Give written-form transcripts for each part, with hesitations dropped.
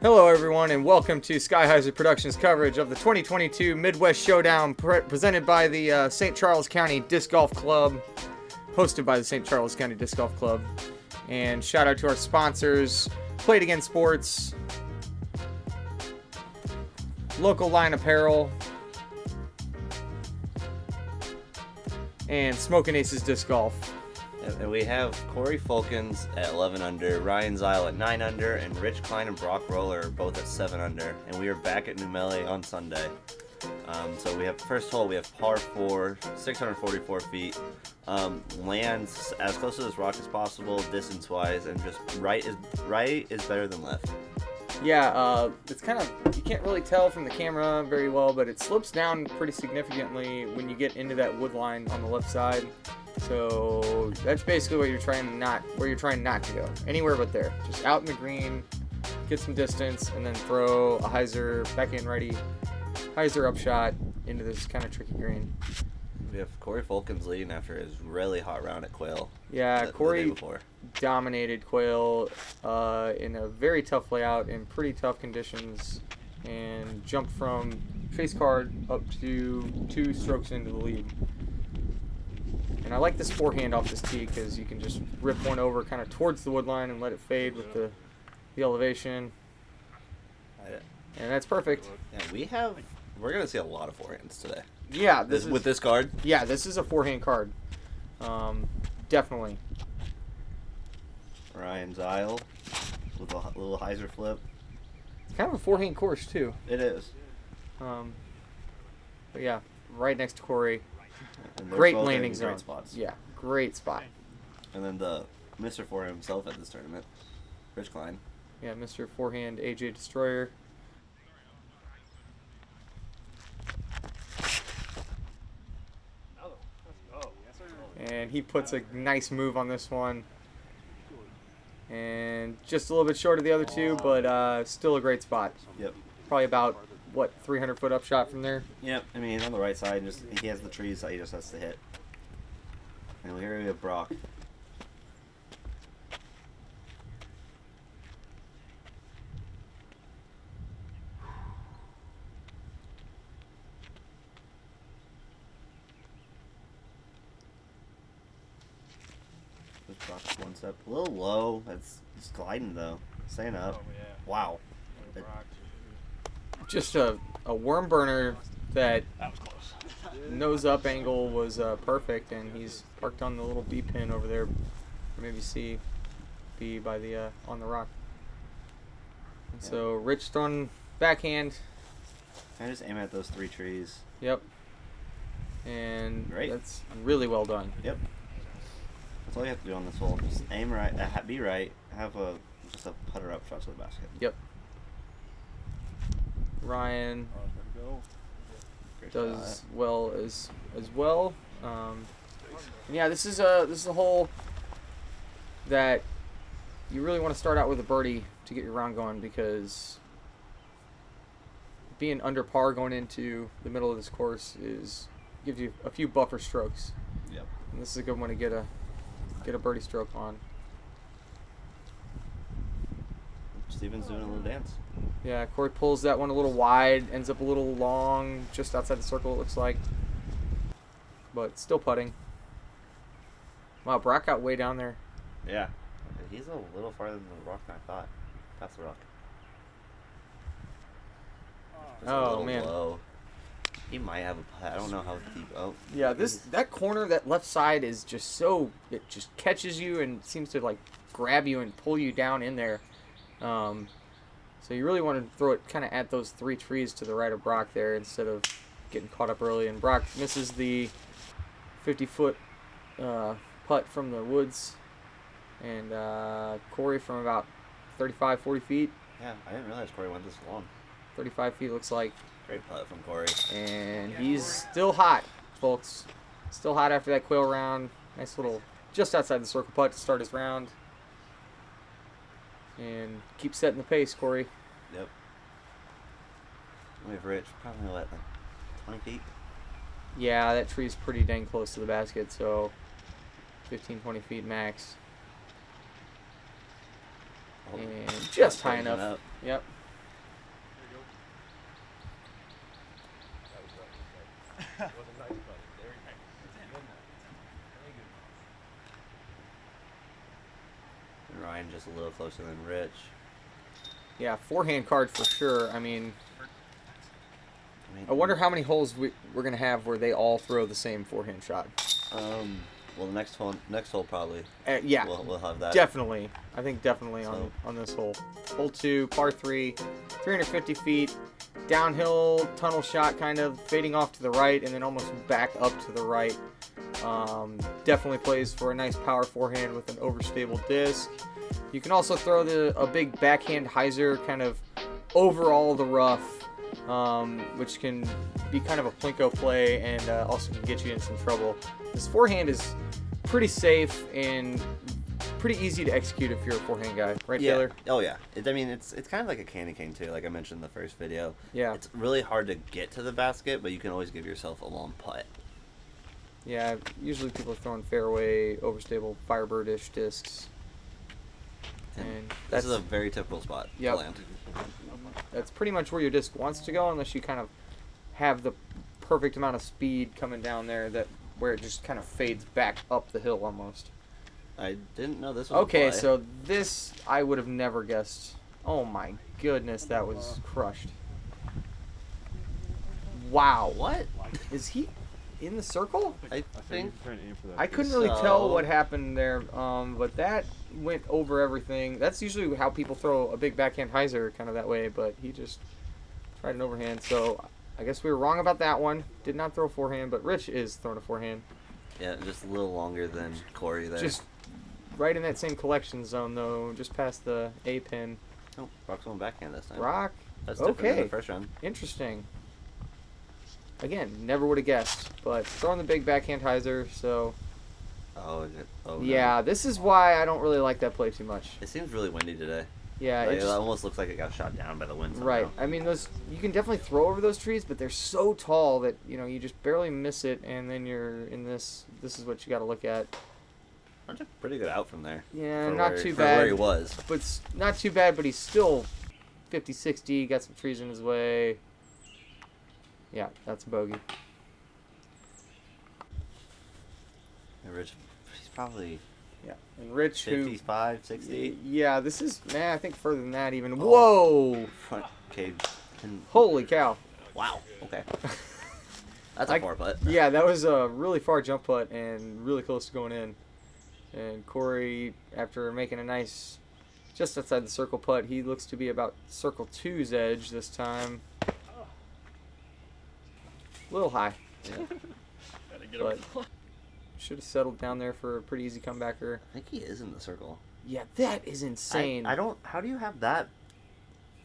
Hello everyone and welcome to Hyzer Productions coverage of the 2022 Midwest Showdown presented by the St. Charles County Disc Golf Club, hosted by the St. Charles County Disc Golf Club. And shout out to our sponsors, Played Again Sports, Local Line Apparel, and Smokin' Aces Disc Golf. And we have Cory Folkins at 11 under, Ryan Zile at 9 under, and Rich Klein and Brock Rohler both at 7 under. And we are back at New Melle on Sunday. So we have first hole, we have par 4, 644 feet. Lands as close to this rock as possible, distance-wise, and just right is better than left. Yeah, it's kind of, you can't really tell from the camera very well, but it slopes down pretty significantly when you get into that wood line on the left side. So that's basically what you're trying not to go. Anywhere but there. Just out in the green, get some distance, and then throw a Hyzer back in ready, Hyzer upshot into this kind of tricky green. We have Cory Folkins leading after his really hot round at Quail. Yeah, Cory dominated Quail in a very tough layout in pretty tough conditions and jumped from chase card up to 2 strokes into the lead. And I like this forehand off this tee because you can just rip one over kind of towards the wood line and let it fade with the elevation. And that's perfect. Yeah, we're going to see a lot of forehands today. Yeah. With this card? Yeah, this is a forehand card. Definitely. Ryan Zile with a little Hyzer flip. It's kind of a forehand course, too. It is. But yeah, right next to Cory. Great landing zone. Great spots. Yeah, great spot. And then the Mr. Forehand himself at this tournament, Rich Klein. Yeah, Mr. Forehand AJ Destroyer. And he puts a nice move on this one. And just a little bit short of the other two, but still a great spot. Yep. Probably about, 300-foot upshot from there? Yep. I mean, on the right side, he has the trees that he just has to hit. And here we have Brock. Brock's one step a little low. He's gliding though. Staying up. Oh, yeah. Wow. Just a worm burner that was close. Nose up angle was perfect, and he's parked on the little B pin over there, or maybe C, B by the on the rock. And so Rich throwing backhand. I just aim at those 3 trees. Yep. And Great. That's really well done. Yep. That's all you have to do on this hole. Just aim right, be right, have just a putter up shot to the basket. Yep. Ryan does well as well. And yeah, this is a hole that you really want to start out with a birdie to get your round going, because being under par going into the middle of this course gives you a few buffer strokes. Yep. And this is a good one to get a birdie stroke on. Steven's doing a little dance. Yeah, Cory pulls that one a little wide, ends up a little long, just outside the circle it looks like. But still putting. Wow, Brock got way down there. Yeah. He's a little farther than the rock than I thought. Past the rock. Oh, man. Low. He might have a putt. I don't know how deep. Oh. Yeah, that corner, that left side is just so, it just catches you and seems to like grab you and pull you down in there. So you really want to throw it kind of at those 3 trees to the right of Brock there instead of getting caught up early. And Brock misses the 50-foot putt from the woods. And Cory from about 35, 40 feet. Yeah, I didn't realize Cory went this long. 35 feet looks like. Great putt from Cory. And he's still hot, folks. Still hot after that Quail round. Nice little just outside the circle putt to start his round. And keep setting the pace, Cory. Yep. We have Rich, probably like 20 feet. Yeah, that tree's pretty dang close to the basket, so 15, 20 feet max. And just high enough. Yep. And Ryan just a little closer than Rich. Yeah, forehand card for sure. I mean, I wonder how many holes we're going to have where they all throw the same forehand shot. Well, the next hole probably. Yeah, we'll have that. Definitely. I think definitely on this hole. Hole 2, par 3, 350 feet, downhill tunnel shot, kind of fading off to the right and then almost back up to the right. Definitely plays for a nice power forehand with an overstable disc. You can also throw a big backhand hyzer kind of over all the rough, which can be kind of a plinko play and also can get you in some trouble. This forehand is pretty safe and pretty easy to execute if you're a forehand guy, right, Yeah. Taylor? Oh yeah. It's kind of like a candy cane too, like I mentioned in the first video. Yeah. It's really hard to get to the basket, but you can always give yourself a long putt. Yeah, usually people are throwing fairway, overstable, Firebird-ish discs. And This is a very typical spot to land. That's pretty much where your disc wants to go, unless you kind of have the perfect amount of speed coming down there where it just kind of fades back up the hill almost. I didn't know this was Okay, a play. so this I would have never guessed. Oh my goodness, that was crushed. Wow. What? Is he in the circle? I think I couldn't really tell what happened there, but that went over everything. That's usually how people throw a big backhand hyzer, kind of that way, but he just tried an overhand. So I guess we were wrong about that one. Did not throw a forehand, but Rich is throwing a forehand. Yeah, just a little longer than Cory there. Just right in that same collection zone, though, just past the A pin. Oh, Brock's going backhand this time. Rock. That's different than Okay. the first round. Interesting. Again, never would have guessed, but throwing the big backhand hyzer, so Oh, is it? Oh, yeah, no. this is why I don't really like that play too much. It seems really windy today. Yeah, Like, it it just, almost looks like it got shot down by the wind somehow. right. I mean, those you can definitely throw over those trees, but they're so tall that you just barely miss it, and then you're in this. This is what you got to look at. That's a pretty good out from there. Yeah, for not where, too for bad. where he was. But not too bad. But he's still 50, 60. Got some trees in his way. Yeah, that's a bogey. And Rich, he's probably Yeah, and Rich 55, 60. Yeah, this is I think further than that even. Oh. Whoa! Front cage. And, Holy cow! wow. Okay. That's a 4-putt. Yeah, that was a really far jump putt and really close to going in. And Cory, after making a nice, just outside the circle putt, he looks to be about circle 2's edge this time. A little high. Yeah. But should have settled down there for a pretty easy comebacker. I think he is in the circle. Yeah, that is insane. I don't. How do you have that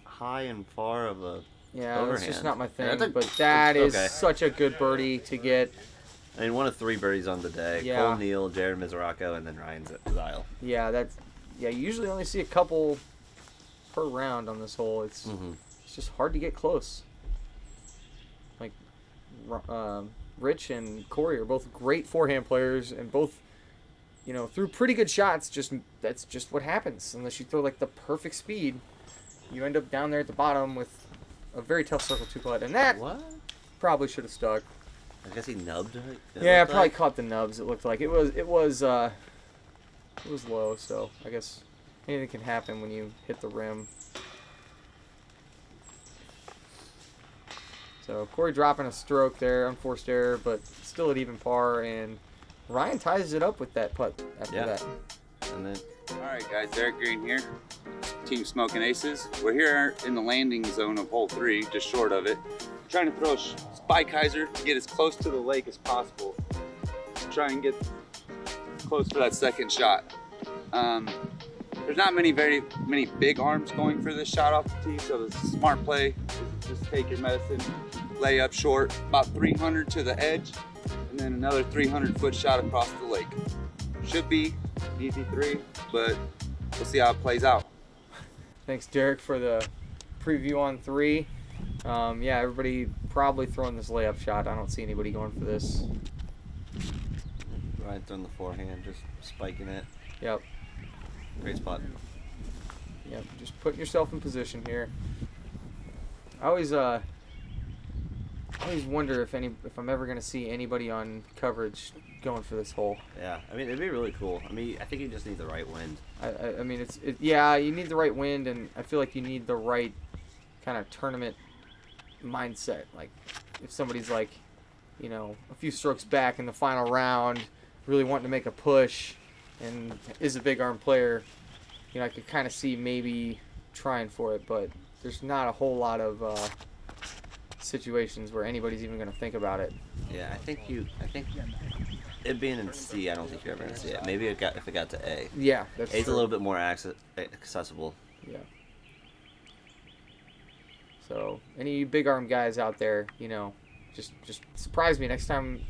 high and far of a? Yeah, that's overhand? just not my thing. That's But that is okay. such a good birdie to get. I mean, one of 3 birdies on the day. Yeah. Cole Neal, Jared Mizraco, and then Ryan Zile. Yeah, you usually only see a couple per round on this hole. It's just hard to get close. Like, Rich and Cory are both great forehand players, and both, threw pretty good shots. That's just what happens unless you throw like the perfect speed. You end up down there at the bottom with a very tough circle 2 putt, and that What? probably should have stuck. I guess he nubbed it. Yeah, probably caught the nubs. It looked like it was low. So I guess anything can happen when you hit the rim. So Cory dropping a stroke there, unforced error, but still at even par, and Ryan ties it up with that putt after that. And then Alright guys, Derek Green here, Team Smoking Aces. We're here in the landing zone of hole 3, just short of it. Trying to throw a spike hyzer to get as close to the lake as possible. Try and get close for that second shot. There's not very many big arms going for this shot off the tee, so the smart play is just take your medicine, lay up short, about 300 to the edge, and then another 300-foot shot across the lake. Should be easy 3, but we'll see how it plays out. Thanks, Derek, for the preview on 3. Yeah, everybody probably throwing this layup shot. I don't see anybody going for this. Ryan throwing the forehand, just spiking it. Yep. Great spot. Yep. Just putting yourself in position here. I always I always wonder if I'm ever gonna see anybody on coverage going for this hole. Yeah, I mean, it'd be really cool. I mean, I think you just need the right wind. I mean, yeah, you need the right wind, and I feel like you need the right kind of tournament mindset. Like, if somebody's like, you know, a few strokes back in the final round, really wanting to make a push, and is a big arm player, you know, I could kind of see maybe trying for it, but there's not a whole lot of situations where anybody's even going to think about it. Yeah, I think it being in C, I don't think you're ever going to see it. Maybe if it got to A. Yeah, that's A's true. a little bit more accessible. Yeah. So, any big arm guys out there, you know, just surprise me next time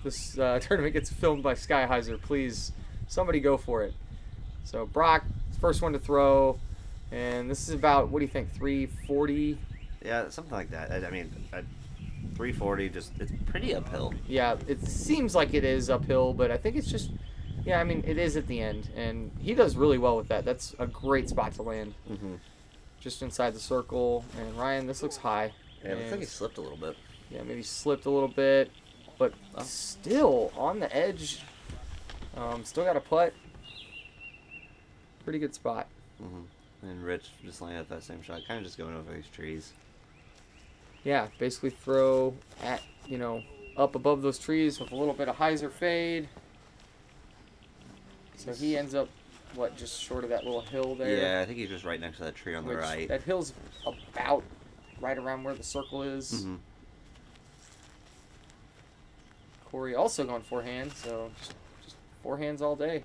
this tournament gets filmed by Sky Hyzer. Please, somebody go for it. So, Brock, first one to throw, and this is about, what do you think, 340? Yeah, something like that. I mean, at 340, it's pretty uphill. Yeah, it seems like it is uphill, but I think it's just, yeah, I mean, it is at the end, and he does really well with that. That's a great spot to land. Mm-hmm. Just inside the circle, and Ryan, this looks high. Yeah, it looks like he slipped a little bit. Yeah, maybe slipped a little bit, but still on the edge. Still got a putt. Pretty good spot. Mm-hmm. And Rich just laying up that same shot, kind of just going over these trees. Yeah, basically throw at, you know, up above those trees with a little bit of Hyzer fade. So he ends up, what, just short of that little hill there? Yeah, I think he's just right next to that tree on the right. That hill's about right around where the circle is. Mm-hmm. Cory also going forehand, so just forehands all day.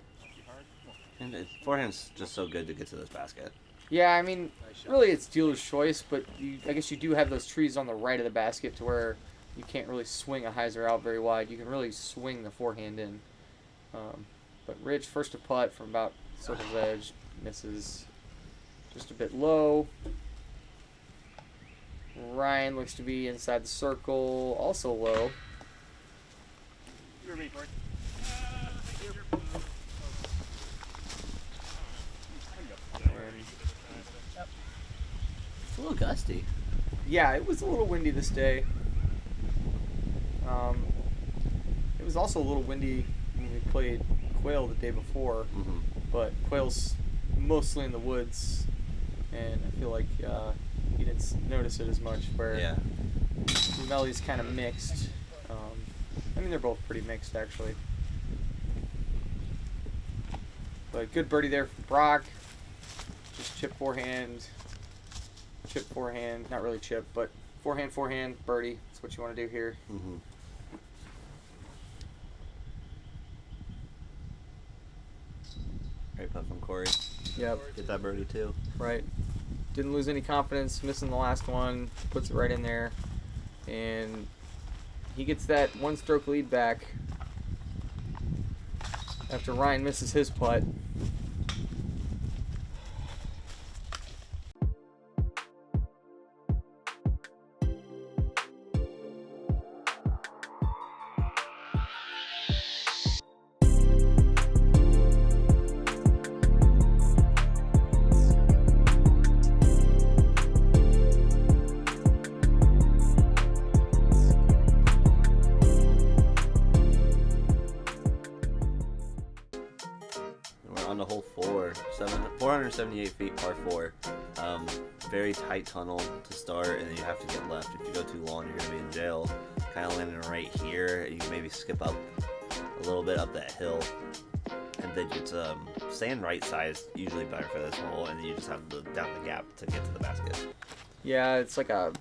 And forehand's just so good to get to this basket. Yeah, I mean, really it's dealer's choice, but I guess you do have those trees on the right of the basket to where you can't really swing a Hyzer out very wide. You can really swing the forehand in. But Rich, first to putt from about circle's edge, misses just a bit low. Ryan looks to be inside the circle, also low. It's a little gusty. Yeah, it was a little windy this day. It was also a little windy when we played Quail the day before, Mm-hmm. but Quail's mostly in the woods, and I feel like he didn't notice it as much, where Yeah. Melly's kind of mixed. I mean, they're both pretty mixed, actually. But good birdie there from Brock. Just chip forehand, not really chip, but forehand, birdie. That's what you want to do here. Mm-hmm. Great putt from Cory. Yep, Get that birdie too. right. Didn't lose any confidence, missing the last one, puts it right in there. And he gets that one-stroke lead back after Ryan misses his putt. On to hole 4, 478 feet, par 4. Very tight tunnel to start, and then you have to get left. If you go too long, you're going to be in jail. Kind of landing right here. You can maybe skip up a little bit up that hill. And then it's staying right side is usually better for this hole, and then you just have to down the gap to get to the basket. Yeah, it's like a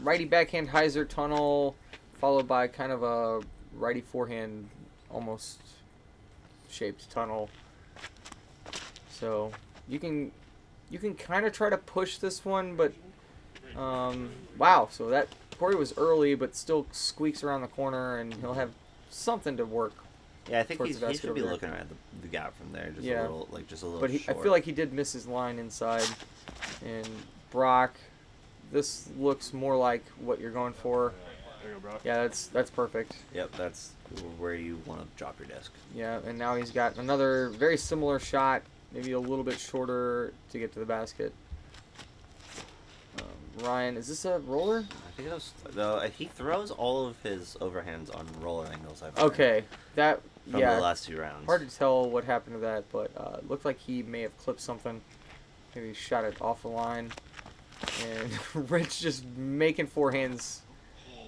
righty backhand Hyzer tunnel, followed by kind of a righty forehand almost shaped tunnel. So you can kind of try to push this one, but wow. So that Cory was early, but still squeaks around the corner, and he'll have something to work. Yeah, I think Towards he the basket should be over there. looking at the gap from there, just Yeah. a little. But I short. feel like he did miss his line inside. And Brock, this looks more like what you're going for. There you go, bro. Yeah, that's perfect. Yep, that's where you want to drop your disc. Yeah, and now he's got another very similar shot, maybe a little bit shorter to get to the basket. Ryan, is this a roller? I think it was. No, he throws all of his overhands on roller angles. I've heard, Okay, that from the last 2 rounds. Hard to tell what happened to that, but it looked like he may have clipped something. Maybe he shot it off the line. And Rich just making forehands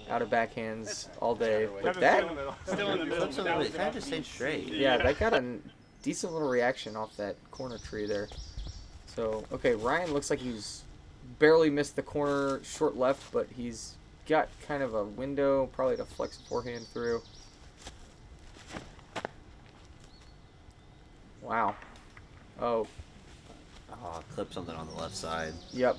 out of backhands all day. But that, Still in the middle. It kind of just stayed straight. yeah, that got a decent little reaction off that corner tree there. So, okay, Ryan looks like he's barely missed the corner short left, but he's got kind of a window, probably to flex the forehand through. Wow. Oh, Oh, clip something on the left side. yep.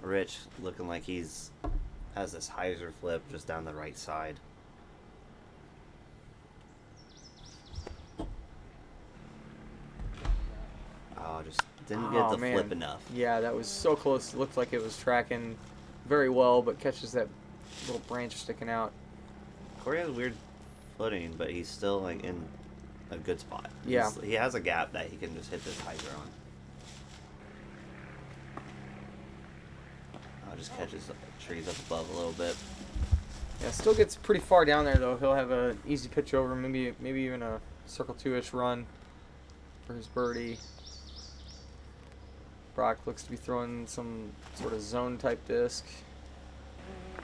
Rich looking like has this Hyzer flip just down the right side. Oh, just didn't get the flip enough. Yeah, that was so close. It looked like it was tracking very well, but catches that little branch sticking out. Cory has weird footing, but he's still like in a good spot. Yeah. He has a gap that he can just hit this Hyzer on. Just catches trees up above a little bit. Yeah, still gets pretty far down there though. He'll have an easy pitch over, maybe even a circle 2-ish run for his birdie. Brock looks to be throwing some sort of zone type disc.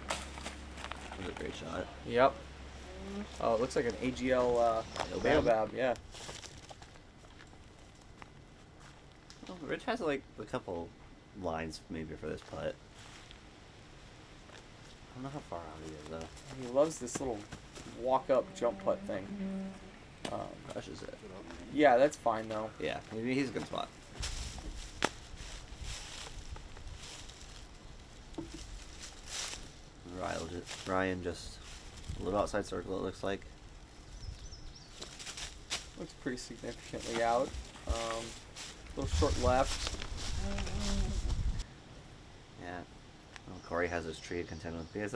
That was a great shot. Yep. Oh, it looks like an AGL Baobab, yeah. Well, Rich has like a couple lines maybe for this putt. I don't know how far out he is though. He loves this little walk-up jump putt thing. Crushes it. Yeah, that's fine though. Yeah, maybe he's a good spot. Ryan just a little outside circle, it looks like. Looks pretty significantly out. A little short left. Yeah. Well, Cory has his tree to contend with. He has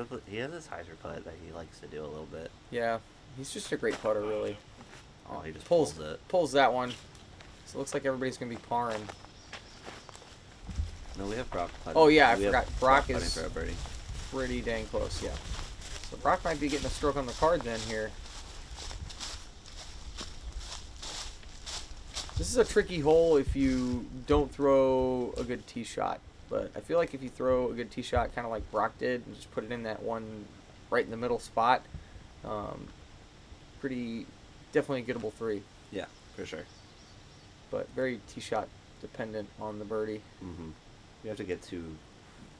this Hyzer putt that he likes to do a little bit. Yeah, he's just a great putter, really. Oh, he just pulls it. Pulls that one. So it looks like everybody's going to be parring. No, we have Brock putting. Oh, yeah, I We forgot. have Brock putting is for a birdie. pretty dang close, yeah. So Brock might be getting a stroke on the card then here. This is a tricky hole if you don't throw a good tee shot. But I feel like if you throw a good tee shot, kind of like Brock did, and just put it in that one right in the middle spot, definitely a gettable 3. Yeah, for sure. But very tee shot dependent on the birdie. Mm-hmm. You have to get to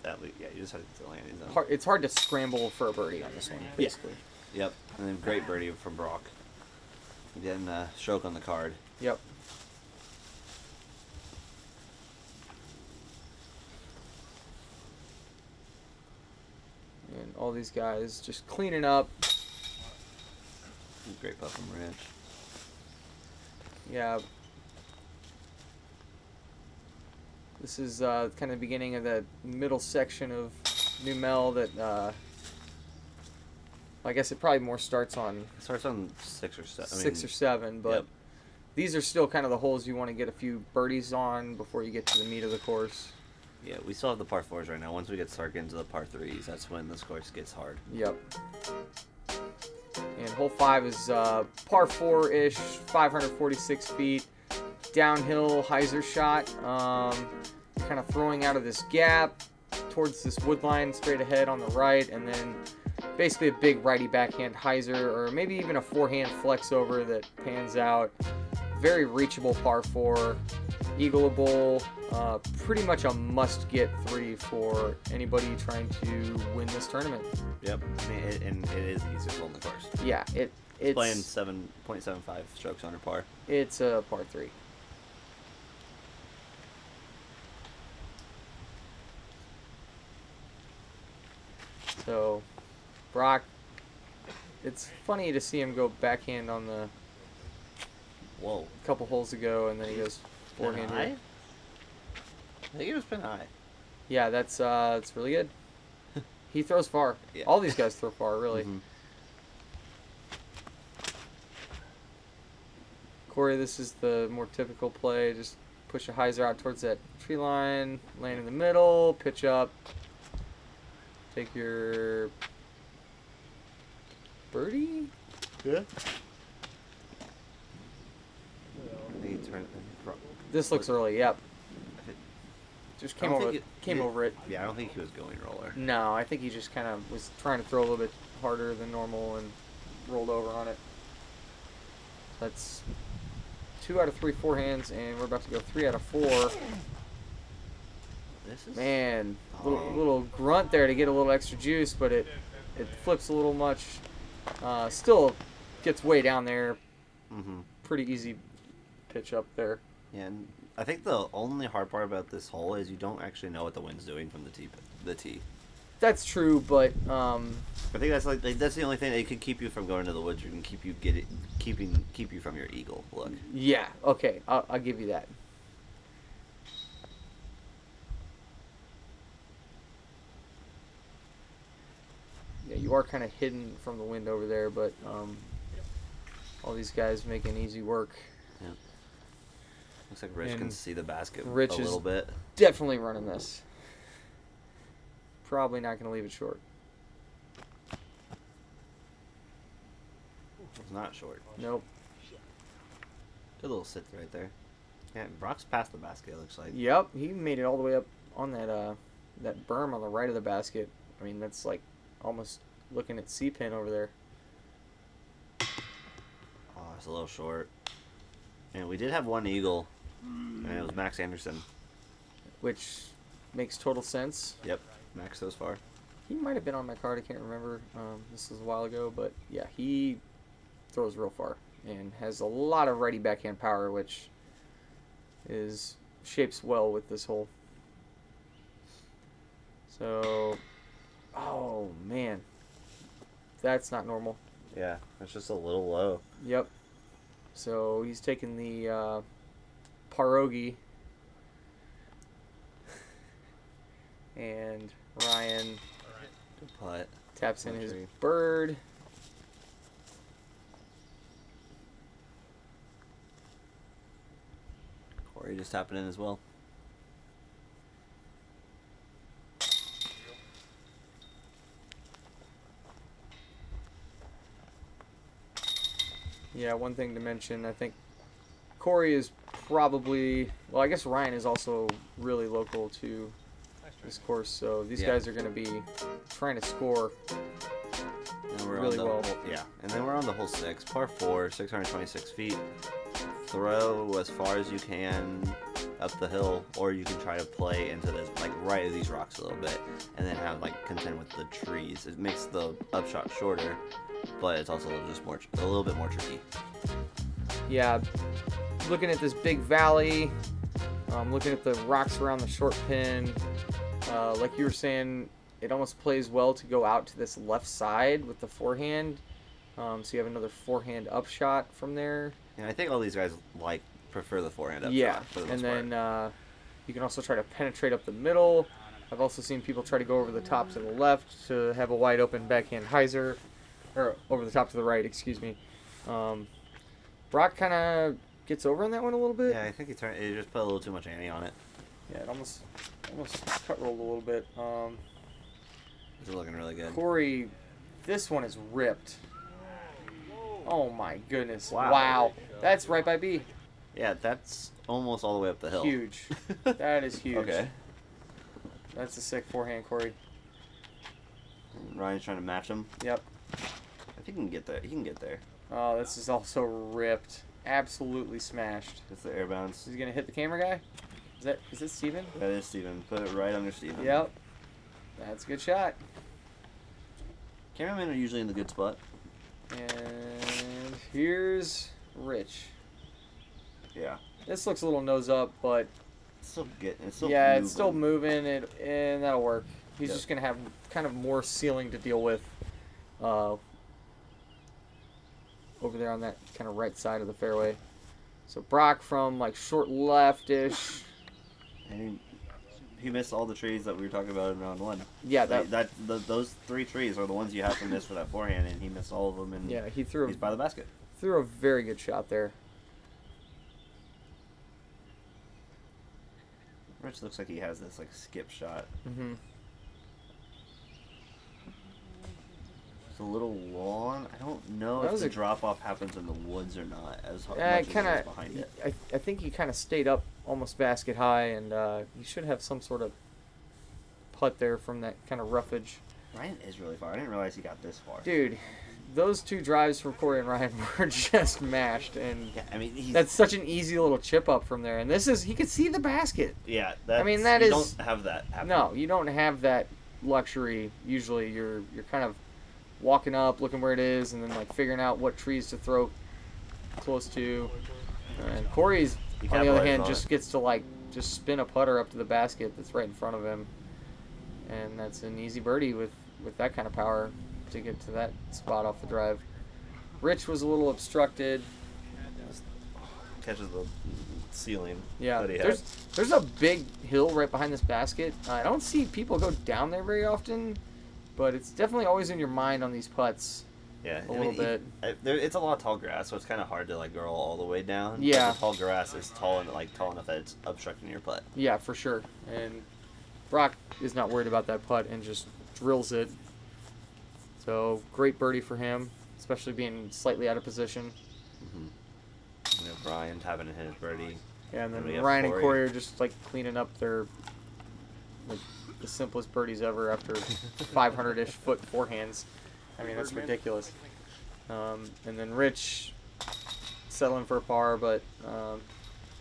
that. Yeah, you just have to get to the landing zone. It's hard to scramble for a birdie on this one, basically. Yep, and then great birdie from Brock. Getting a stroke on the card. Yep. And all these guys just cleaning up. Great putt from Rich. Yeah. This is kind of the beginning of the middle section of New Mel that I guess it probably more starts on It starts on 6 or 7. 6 or 7, but yep. these are still kind of the holes you want to get a few birdies on before you get to the meat of the course. Yeah, we still have the par 4s right now. Once we start getting to the par 3s, that's when this course gets hard. Yep. And hole 5 is par 4-ish, 546 feet, downhill Hyzer shot. Kind of throwing out of this gap towards this wood line straight ahead on the right, and then basically a big righty backhand Hyzer, or maybe even a forehand flex over that pans out. Very reachable par 4, eagleable, pretty much a must-get 3 for anybody trying to win this tournament. Yep, I mean, it is the easiest hole in the course. Yeah, it's playing 7.75 strokes under par. It's a par 3. So, Brock, it's funny to see him go backhand on the Whoa. couple holes ago, and then he goes forehand High? here. I think it was been high. Yeah, that's really good. He throws far. Yeah. All these guys throw far, really. Mhm. Cory, this is the more typical play. Just push a Hyzer out towards that tree line, land in the middle, pitch up, take your birdie. Yeah. He turned. This looks early. Yep. Just came over it. Yeah, I don't think he was going roller. No, I think he just kind of was trying to throw a little bit harder than normal and rolled over on it. That's 2 out of 3 forehands, and we're about to go 3 out of 4. This is Man, little grunt there to get a little extra juice, but it flips a little much. Still gets way down there. Mm-hmm. Pretty easy pitch up there. Yeah, and I think the only hard part about this hole is you don't actually know what the wind's doing from the tee. That's true, but I think that's that's the only thing that could keep you from going to the woods, or can keep you keep you from your eagle look. yeah, okay, I'll give you that. Yeah, you are kind of hidden from the wind over there, but all these guys making easy work. Yeah. Looks like Rich And can see the basket Rich a little bit. Definitely running this. Probably not going to leave it short. It's not short. Nope. Good little sit right there. Yeah, Brock's past the basket, it looks like. Yep, he made it all the way up on that berm on the right of the basket. I mean, that's like almost looking at C-pin over there. Oh, it's a little short. And we did have one eagle, and it was Max Anderson. Which makes total sense. Yep, Max goes far. He might have been on my card, I can't remember. This was a while ago, but yeah, he throws real far and has a lot of righty backhand power, which shapes well with this hole. So, oh man, that's not normal. Yeah, it's just a little low. Yep. So he's taking the pierogi, and Ryan Good putt. taps in One his tree. bird. Cory just tapping in as well. Yeah, one thing to mention, I think Cory is probably, well, I guess Ryan is also really local to this course, so these guys are going to be trying to score And we're really on the well. And then we're on the hole 6, par 4, 626 feet. Throw as far as you can up the hill, or you can try to play into this, like right of these rocks a little bit, and then have like contend with the trees. It makes the upshot shorter, but it's also a little bit more tricky. Yeah, looking at this big valley, looking at the rocks around the short pin, like you were saying, it almost plays well to go out to this left side with the forehand, so you have another forehand upshot from there. And I think all these guys prefer the forehand upshot. Yeah, for the and most then part. you can also try to penetrate up the middle. I've also seen people try to go over the top to the left to have a wide open backhand Hyzer, or over the top to the right, excuse me. Brock kind of gets over on that one a little bit. Yeah, I think he just put a little too much ante on it. Yeah, it almost cut rolled a little bit. It's looking really good. Cory, this one is ripped. Oh my goodness! Wow. Wow, that's right by B. Yeah, that's almost all the way up the hill. Huge. That is huge. Okay. That's a sick forehand, Cory. Ryan's trying to match him. Yep. I think he can get there. He can get there. Oh, this is also ripped. Absolutely smashed. It's the air bounce. Is he gonna hit the camera guy? Is it Steven? That is Steven. Put it right under Steven. Yep. That's a good shot. Cameramen are usually in the good spot. And here's Rich. Yeah. This looks a little nose up, but It's still getting. It's still yeah, moving. it's still moving, and that'll work. He's Yep. just gonna have kind of more ceiling to deal with over there on that kind of right side of the fairway. So Brock from like short left-ish. And he missed all the trees that we were talking about in round 1. Yeah, those 3 trees are the ones you have to miss for that forehand, and he missed all of them. And yeah, he's by the basket. threw a very good shot there. Rich looks like he has this like skip shot. Mm-hmm. It's a little long. I don't know That if was the a- drop off happens in the woods or not. As much Yeah, as kind it is behind of. it. I think he kind of stayed up almost basket high, and you should have some sort of putt there from that kind of roughage. Ryan is really far. I didn't realize he got this far. Dude, those two drives from Cory and Ryan were just mashed, and Yeah, I mean that's such an easy little chip up from there. And this is, he could see the basket. Yeah, mean, you that is- don't have that happen. No, you don't have that luxury. Usually, you're kind of walking up, looking where it is, and then like figuring out what trees to throw close to. And Cory's, He on the other capitalized hand, on just it. gets to like just spin a putter up to the basket that's right in front of him, and that's an easy birdie with that kind of power to get to that spot off the drive. Rich was a little obstructed. Catches the ceiling. Yeah, that he had. there's a big hill right behind this basket. I don't see people go down there very often, but it's definitely always in your mind on these putts. Yeah, a little bit. It's a lot of tall grass, so it's kind of hard to like roll all the way down. Yeah. But the tall grass is tall enough that it's obstructing your putt. Yeah, for sure. And Brock is not worried about that putt and just drills it. So great birdie for him, especially being slightly out of position. You know, Brian having to hit his birdie. Yeah, and And we then have Ryan and Cory. Cory are just like cleaning up their like the simplest birdies ever after 500-ish foot forehands. I mean, that's ridiculous. And then Rich settling for a par, but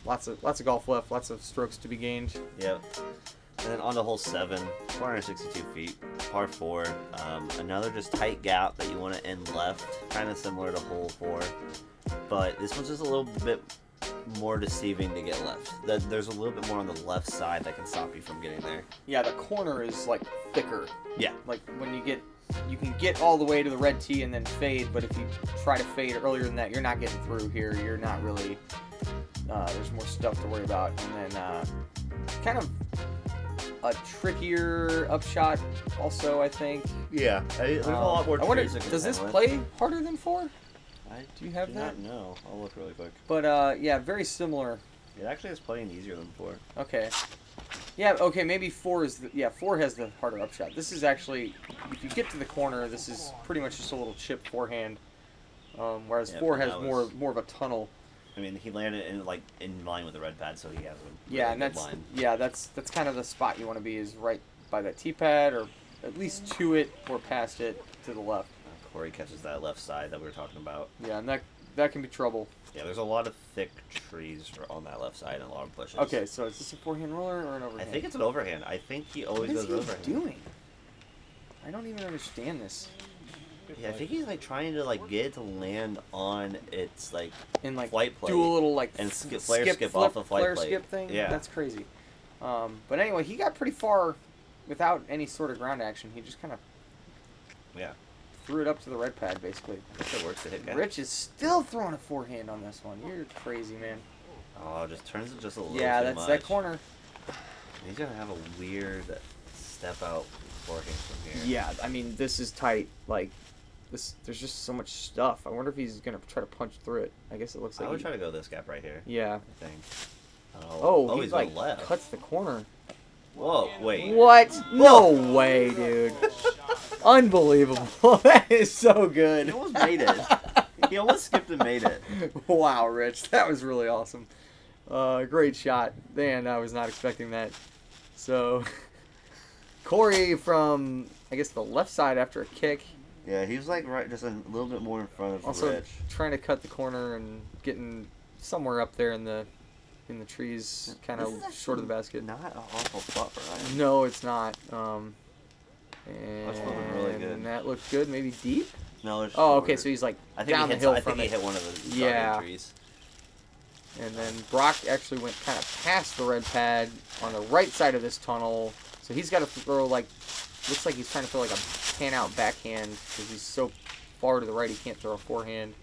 lots of golf left, lots of strokes to be gained. Yep. And then on to hole 7, 462 feet, par 4. Another just tight gap that you want to end left, kind of similar to hole 4. But this one's just a little bit more deceiving to get left. There's a little bit more on the left side that can stop you from getting there. Yeah, the corner is like thicker. Yeah. Like when you can get all the way to the red tee and then fade, but if you try to fade earlier than that, you're not getting through here. You're not really. There's more stuff to worry about, and then kind of a trickier upshot. Also, I think. Yeah, there's a lot more I wonder, trees to does this contend with. play harder than 4? Do you have Do that? not know. I'll look really quick. But yeah, very similar. It actually is playing easier than 4. Okay. Yeah, okay, maybe 4 is 4 has the harder upshot. This is actually, if you get to the corner, this is pretty much just a little chip forehand, whereas Yeah, 4 but has that was- more of a tunnel. I mean, he landed in line with the red pad, so he has a Yeah, really and good that's line. that's kind of the spot you want to be, is right by that tee pad, or at least to it or past it to the left. Cory catches that left side that we were talking about. Yeah, and that can be trouble. Yeah, there's a lot of thick trees on that left side and a lot of bushes. Okay, so is this a forehand roller or an overhand? I think it's an overhand. I think he always What is goes he overhand. doing? I don't even understand this. Yeah, I think he's like trying to like get it to land on its like And like flight plate do a little like and skip off the flight flare plate. skip thing. Yeah. That's crazy. But anyway, he got pretty far without any sort of ground action. He just kind of Yeah, threw it up to the red pad, basically. if it works to hit guy. Rich is still throwing a forehand on this one. You're crazy, man. Oh, just turns it just a little Yeah, too that's much. that corner. He's gonna have a weird step out forehand from here. Yeah, I mean, this is tight. Like, this, there's just so much stuff. I wonder if he's gonna try to punch through it. I guess it looks like. I would try to go this gap right here. Yeah. I think. Oh, he's he like going left. cuts the corner. Whoa, wait. What? No way, dude. Unbelievable. That is so good. He almost made it. He almost skipped and made it. Wow, Rich. That was really awesome. Great shot. Man, I was not expecting that. So, Cory from, I guess, the left side after a kick. Yeah, he was like right, just a little bit more in front of Also Rich. trying to cut the corner and getting somewhere up there in the trees, kind of This is short of the basket. Not an awful putt for Ryan. No, it's not. That's looking really good. And that looked good. Maybe deep? No, there's Oh, okay, shorter. so he's like I think down he the hill I from think it. he hit one of the Yeah. guardian trees. And then Brock actually went kind of past the red pad on the right side of this tunnel. So he's got to throw, like, looks like he's trying to throw like a pan out backhand because he's so far to the right he can't throw a forehand.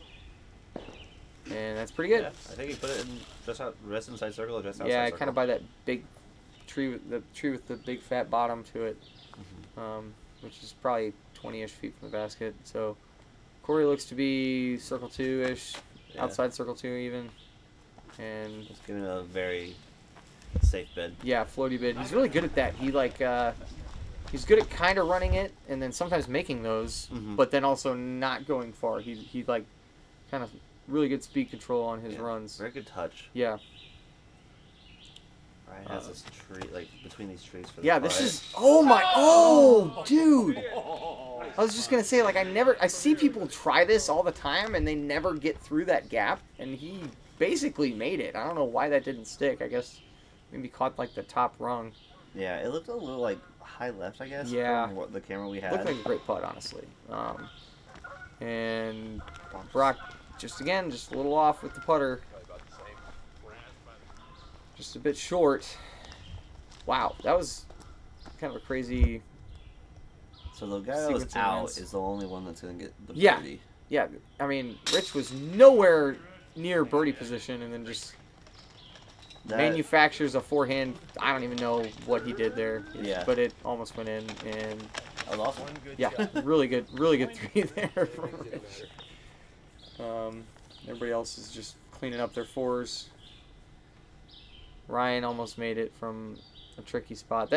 And that's pretty good. Yeah, I think he put it in just inside circle or just outside Yeah, circle. kind of by that big tree, the tree with the big fat bottom to it, which is probably 20-ish feet from the basket. So Cory looks to be circle 2-ish, Yeah. outside circle 2 even. And Just giving a very safe bid. Yeah, floaty bid. He's really good at that. He he's good at kind of running it and then sometimes making those, but then also not going far. He like kind of really good speed control on his runs. Very good touch. Yeah. Ryan has this tree, like between these trees for the Yeah, putt. this is. Oh, dude. I was just gonna say, like, I see people try this all the time and they never get through that gap, and he basically made it. I don't know why that didn't stick. I guess maybe caught like the top rung. Yeah, it looked a little like high left, I guess. Yeah. From what the camera we had. Looked like a great putt, honestly. And Brock, just a little off with the putter. Just a bit short. Wow, that was kind of a crazy. So the guy that was sequence of out events. is the only one that's gonna get the Yeah. birdie. Yeah, I mean, Rich was nowhere near birdie position, and then just manufactures a forehand. I don't even know what he did there. Yeah. But it almost went in, and That was awesome. yeah, really good three there from Rich. Everybody else is just cleaning up their fours. Ryan almost made it from a tricky spot.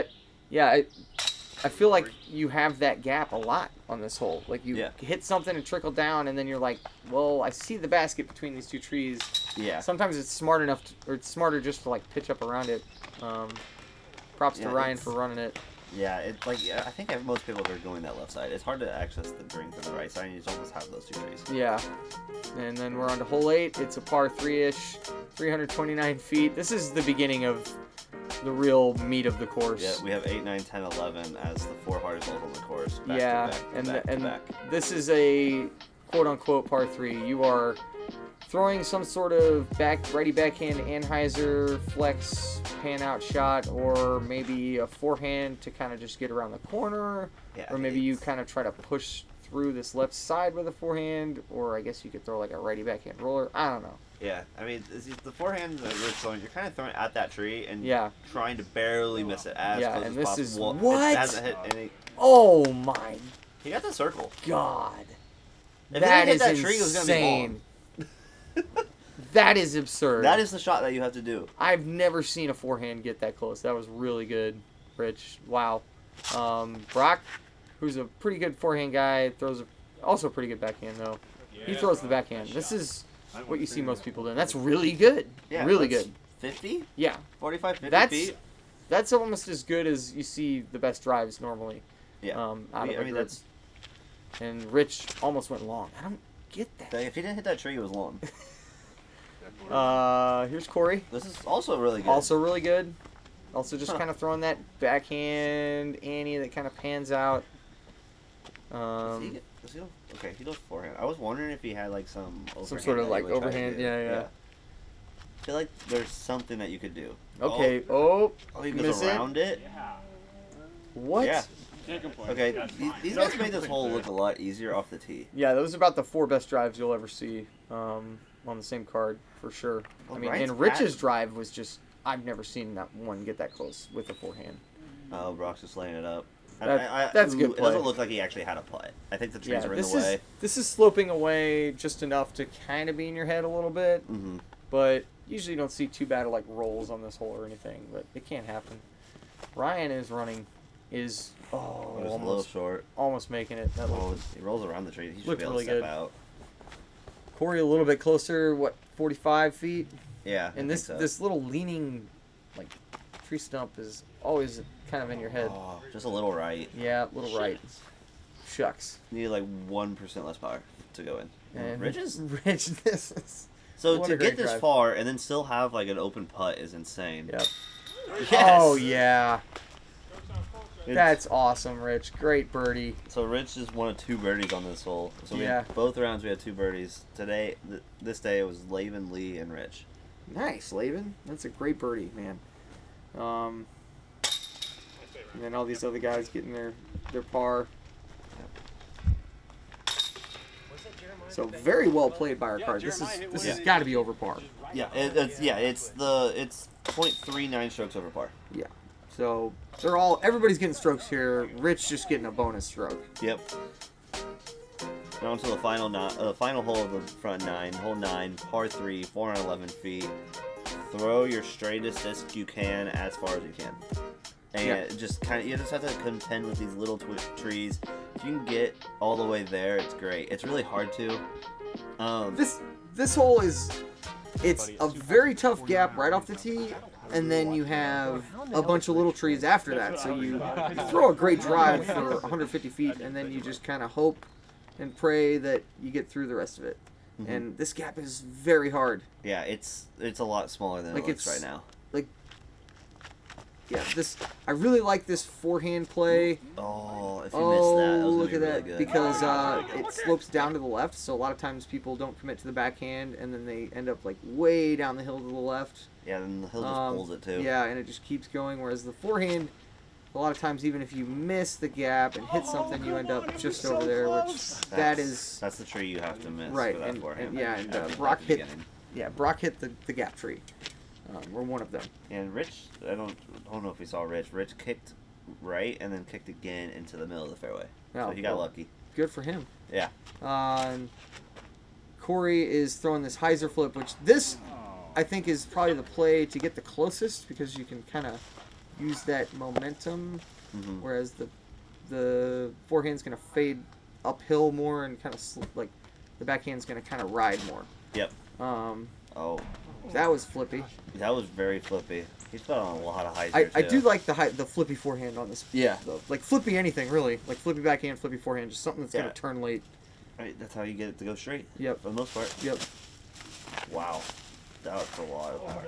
I feel like you have that gap a lot on this hole. Like you hit something and trickle down, and then you're like, well, I see the basket between these two trees. Yeah. Sometimes it's smart enough, or it's smarter just to like pitch up around it. Props to Ryan for running it. Yeah, it's like I think most people are going that left side. It's hard to access the green from the right side, and you just almost have those two trees. Yeah. And then we're on to hole 8. It's a par 3-ish, 329 feet. This is the beginning of the real meat of the course. Yeah, we have 8, 9, 10, 11 as the 4 hardest holes on the course. Back Yeah, to back, and back. this is a quote-unquote par 3. You are throwing some sort of righty backhand Hyzer flex pan-out shot, or maybe a forehand to kind of just get around the corner, or maybe you kind of try to push through this left side with a forehand, or I guess you could throw like a righty backhand roller. I don't know. Yeah, I mean, the forehand that we're throwing, you're kind of throwing at that tree and trying to barely miss it as close and as this is possible. what? It hasn't hit any. Oh my He got the circle. God. If That he is didn't hit that tree, it was gonna be insane. long. That is absurd. That is the shot that you have to do. I've never seen a forehand get that close. That was really good, Rich. Wow. Brock, who's a pretty good forehand guy, throws also a pretty good backhand, though. He throws the backhand. This is what you see most people doing. That's really good. Yeah, really good. 50? Yeah. 45, 50 feet? That's almost as good as you see the best drives normally. Yeah. Out of I a mean, group. And Rich almost went long. I don't get that. If he didn't hit that tree, it was long. Here's Cory. This is also really good. Also really good. Also just kind of throwing that backhand Annie that kind of pans out. Okay, he goes forehand. I was wondering if he had like some sort of like overhand. Yeah. I feel like there's something that you could do. Okay. He goes around it. What? Yeah. Okay, these guys made this hole look a lot easier off the tee. Yeah, those are about the 4 best drives you'll ever see on the same card, for sure. Well, I mean, Ryan's and Rich's drive was just, I've never seen that one get that close with a forehand. Oh, Brock's just laying it up. That's good play. It doesn't look like he actually had a play. I think the trees are in the way. This is sloping away just enough to kind of be in your head a little bit, but usually you don't see too bad of like rolls on this hole or anything, but it can't happen. Ryan is almost a little short. Almost making it. He rolls around the tree. He should looked be able really to step good. out. Cory a little bit closer, 45 feet? Yeah. And this little leaning like tree stump is always kind of in your head. Oh, just a little right. Yeah, a little right. Shucks. You need like 1% less power to go in. And Rich, this is... So what to a great get this drive. far and then still have like an open putt is insane. Yep. Yes! Oh, yeah. That's awesome, Rich. Great birdie. So Rich just won 2 birdies on this hole. So both rounds we had 2 birdies. Today, this day it was Laven, Lee, and Rich. Nice, Laven. That's a great birdie, man. And then all these other guys getting their par. So very well played by our card. This has got to be over par. Yeah, it's 0.39 strokes over par. Yeah. So everybody's getting strokes here. Rich just getting a bonus stroke. Yep. Now on to the final hole of the front 9, hole 9, par 3, 411 feet. throw your straightest disc you can as far as you can. And just kind of, you just have to contend with these little trees. If you can get all the way there, it's great. It's really hard to. This hole it's a very tough gap right off the tee, and then you have a bunch of little trees after that. So you throw a great drive for 150 feet, and then you just kind of hope and pray that you get through the rest of it. Mm-hmm. And this gap is very hard. Yeah, it's a lot smaller than it looks right now. Yeah, I really like this forehand play. Oh, if you missed that was look at really that, good. because it slopes down to the left, so a lot of times people don't commit to the backhand, and then they end up like way down the hill to the left. Yeah, and the hill just pulls it too. Yeah, and it just keeps going, whereas the forehand, a lot of times even if you miss the gap and hit something, you end up just over there, which that's the tree you have to miss. Right, for that forehand. Brock hit the gap tree. Or one of them. And Rich, I don't know if we saw Rich. Rich kicked right and then kicked again into the middle of the fairway. So he got lucky. Good for him. Yeah. Cory is throwing this Hyzer flip, which this, I think, is probably the play to get the closest, because you can kind of use that momentum, whereas the forehand's going to fade uphill more and kind of like the backhand's going to kind of ride more. Yep. That was flippy. That was very flippy. He's put on a lot of Hyzer, I do like the flippy forehand on this. Yeah. Like flippy anything, really. Like flippy backhand, flippy forehand, just something that's going to turn late. Right, that's how you get it to go straight. Yep. For the most part. Yep. Wow. That was a lot of power.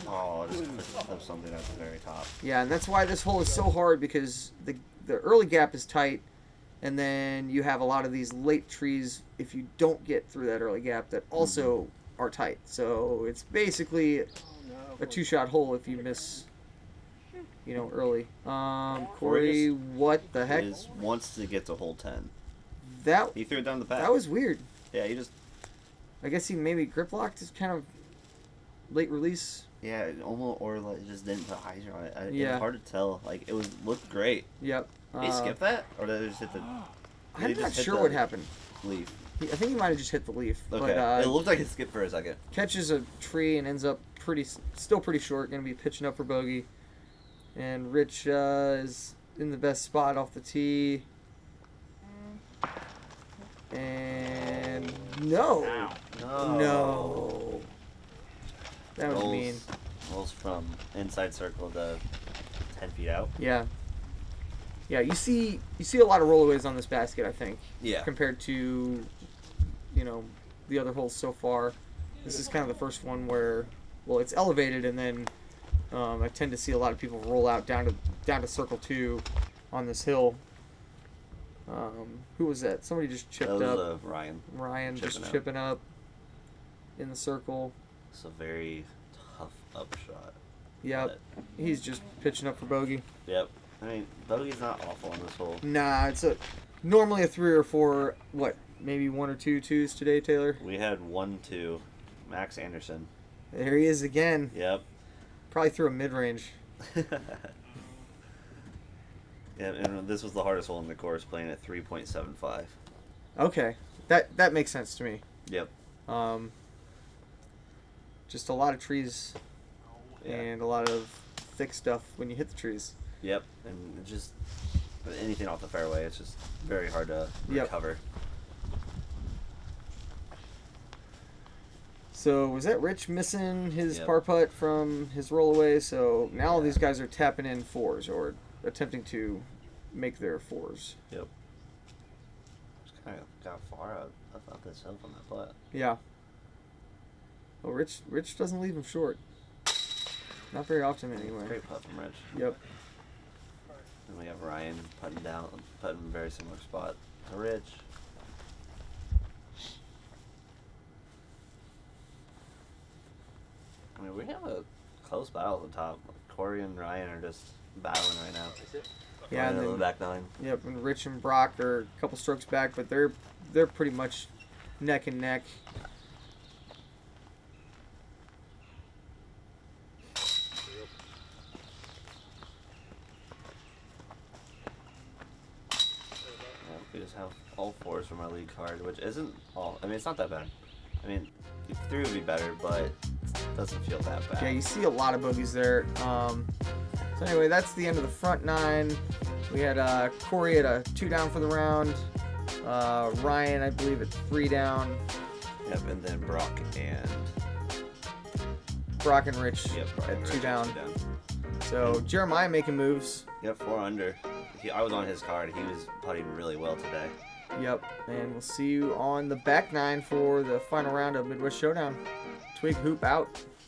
Oh, I just clipped something at the very top. Yeah, and that's why this hole is so hard, because the early gap is tight, and then you have a lot of these late trees, if you don't get through that early gap, that also are tight. So it's basically a two-shot hole if you miss, early. Cory, what the heck? Wants to get to hole 10. He threw it down the path. That was weird. Yeah, he just... I guess he maybe grip locked his kind of late release. Yeah, almost, or like just didn't put Hyzer on it. Yeah. It's hard to tell. Like, looked great. Yep. Did he skip that? Or did they just hit the... I'm not sure what happened. Leaf. I think he might have just hit the leaf. Okay. But, it looked like it skipped for a second. Catches a tree and ends up still pretty short. Going to be pitching up for bogey. And Rich is in the best spot off the tee. And no. That was mean. Rolls from inside circle to 10 feet out. Yeah. Yeah, you see a lot of rollaways on this basket, I think. Yeah. Compared to, the other holes so far. This is kind of the first one where, it's elevated, and then I tend to see a lot of people roll out down to circle 2 on this hill. Who was that? Somebody just chipped up. That was Ryan. Ryan just chipping up in the circle. It's a very tough upshot. Yep. He's just pitching up for bogey. Yep. I mean, bogey's not awful on this hole. Nah, it's normally a 3 or 4, maybe 1 or 2 twos today, Taylor? We had 1-2. Max Anderson. There he is again. Yep. Probably threw a mid-range. Yeah, and this was the hardest hole in the course, playing at 3.75. Okay. That makes sense to me. Yep. Just a lot of trees and a lot of thick stuff when you hit the trees. Yep, and just anything off the fairway, it's just very hard to recover. So was that Rich missing his par putt from his rollaway? So now all these guys are tapping in 4s or attempting to make their 4s. Yep. Just kind of got far out of this hill from that putt. Yeah. Well, Rich doesn't leave him short. Not very often anyway. Great putt from Rich. Yep. And we have Ryan putting in a very similar spot to Rich. I mean, we have a close battle at the top. Cory and Ryan are just battling right now. Yeah, and the back 9. Yep, and Rich and Brock are a couple strokes back, but they're pretty much neck and neck. We just have all 4s from our league card, which isn't all. I mean, it's not that bad. I mean, 3 would be better, but Doesn't feel that bad. Yeah, you see a lot of bogeys there. So anyway, that's the end of the front 9. We had Cory at a 2 down for the round. Ryan, I believe, at 3 down. Yep, and then Brock and Rich Brock at and 2 Rich down. at 2 down. So Jeremiah making moves. Yep, 4 under. I was on his card. He was putting really well today. Yep, and we'll see you on the back 9 for the final round of Midwest Showdown. Twig hoop out.